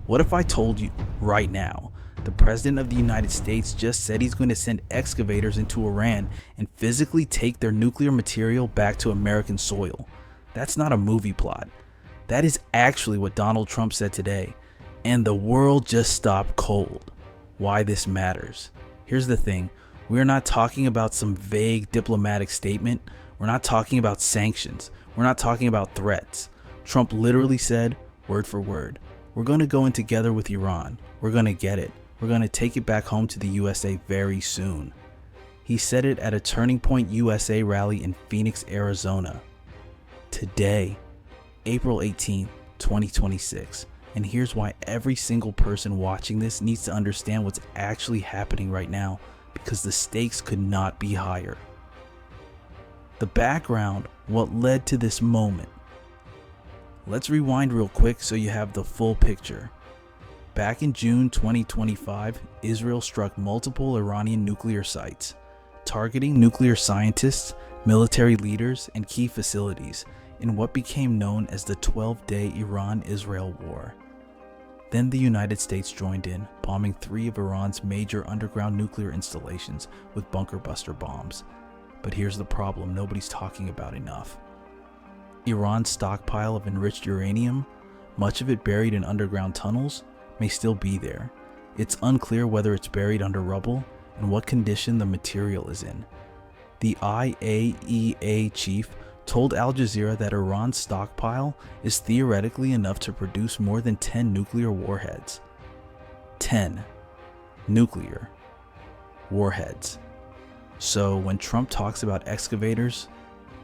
What if I told you right now, the President of the United States just said he's going to send excavators into Iran and physically take their nuclear material back to American soil? That's not a movie plot. That is actually what Donald Trump said today. And the world just stopped cold. Why this matters. Here's the thing. We're not talking about some vague diplomatic statement. We're not talking about sanctions. We're not talking about threats. Trump literally said, word for word, we're going to go in together with Iran. We're going to get it. We're going to take it back home to the USA very soon. He said it at a Turning Point USA rally in Phoenix, Arizona. Today, April 18, 2026. And here's why every single person watching this needs to understand what's actually happening right now, because the stakes could not be higher. The background, what led to this moment. Let's rewind real quick so you have the full picture. Back in June 2025, Israel struck multiple Iranian nuclear sites, targeting nuclear scientists, military leaders, and key facilities in what became known as the 12-day Iran-Israel War. Then the United States joined in, bombing 3 of Iran's major underground nuclear installations with bunker buster bombs. But here's the problem nobody's talking about enough. Iran's stockpile of enriched uranium, much of it buried in underground tunnels, may still be there. It's unclear whether it's buried under rubble and what condition the material is in. The IAEA chief told Al Jazeera that Iran's stockpile is theoretically enough to produce more than 10 nuclear warheads. 10 nuclear warheads. So when Trump talks about excavators,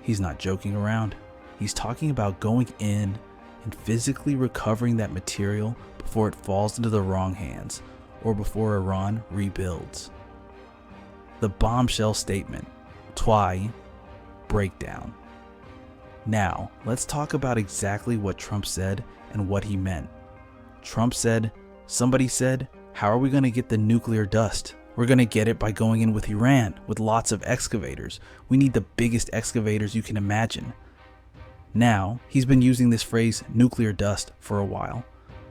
he's not joking around. He's talking about going in and physically recovering that material before it falls into the wrong hands or before Iran rebuilds. The bombshell statement, TWI, breakdown. Now, let's talk about exactly what Trump said and what he meant. Trump said, somebody said, how are we going to get the nuclear dust? We're going to get it by going in with Iran, with lots of excavators. We need the biggest excavators you can imagine. Now, he's been using this phrase, nuclear dust, for a while.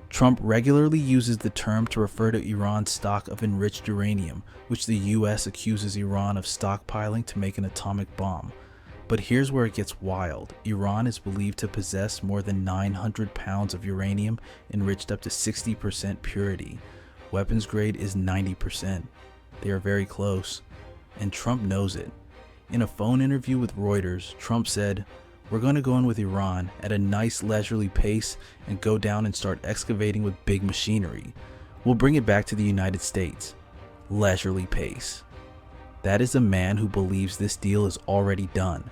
Trump regularly uses the term to refer to Iran's stock of enriched uranium, which the US accuses Iran of stockpiling to make an atomic bomb. But here's where it gets wild. Iran is believed to possess more than 900 pounds of uranium enriched up to 60% purity. Weapons grade is 90%. They are very close, and Trump knows it. In a phone interview with Reuters, Trump said, we're going to go in with Iran at a nice leisurely pace and go down and start excavating with big machinery. We'll bring it back to the United States. Leisurely pace. That is a man who believes this deal is already done.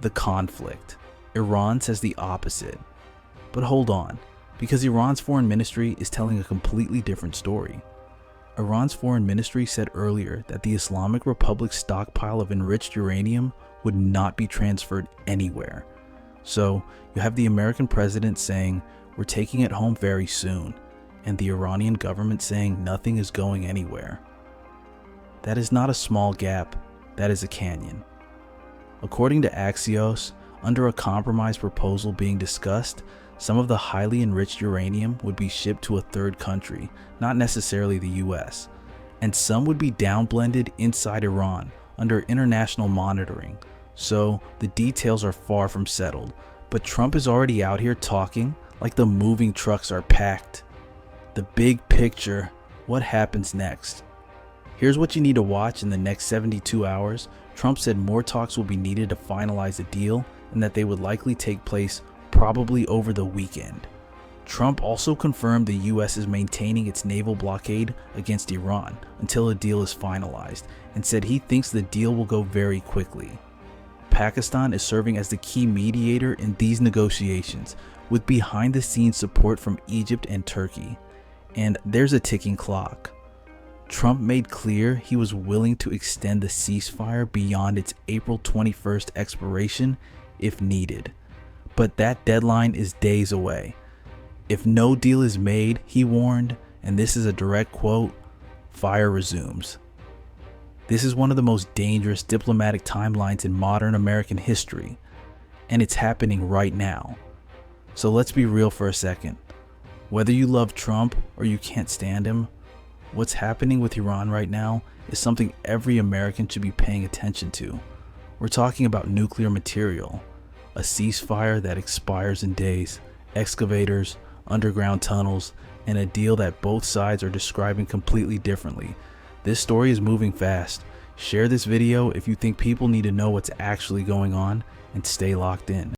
The conflict. Iran says the opposite. But hold on, because Iran's foreign ministry is telling a completely different story. Iran's foreign ministry said earlier that the Islamic Republic's stockpile of enriched uranium would not be transferred anywhere. So you have the American president saying, we're taking it home very soon, and the Iranian government saying nothing is going anywhere. That is not a small gap, that is a canyon. According to Axios, under a compromise proposal being discussed, some of the highly enriched uranium would be shipped to a third country, not necessarily the US, and some would be downblended inside Iran under international monitoring. So the details are far from settled, but Trump is already out here talking like the moving trucks are packed. The big picture, what happens next? Here's what you need to watch in the next 72 hours. Trump said more talks will be needed to finalize a deal and that they would likely take place probably over the weekend. Trump also confirmed the US is maintaining its naval blockade against Iran until a deal is finalized and said he thinks the deal will go very quickly. Pakistan is serving as the key mediator in these negotiations, with behind-the-scenes support from Egypt and Turkey. And there's a ticking clock. Trump made clear he was willing to extend the ceasefire beyond its April 21st expiration if needed. But that deadline is days away. If no deal is made, he warned, and this is a direct quote, fire resumes. This is one of the most dangerous diplomatic timelines in modern American history, and it's happening right now. So let's be real for a second. Whether you love Trump or you can't stand him, what's happening with Iran right now is something every American should be paying attention to. We're talking about nuclear material, a ceasefire that expires in days, excavators, underground tunnels, and a deal that both sides are describing completely differently. This story is moving fast. Share this video if you think people need to know what's actually going on, and stay locked in.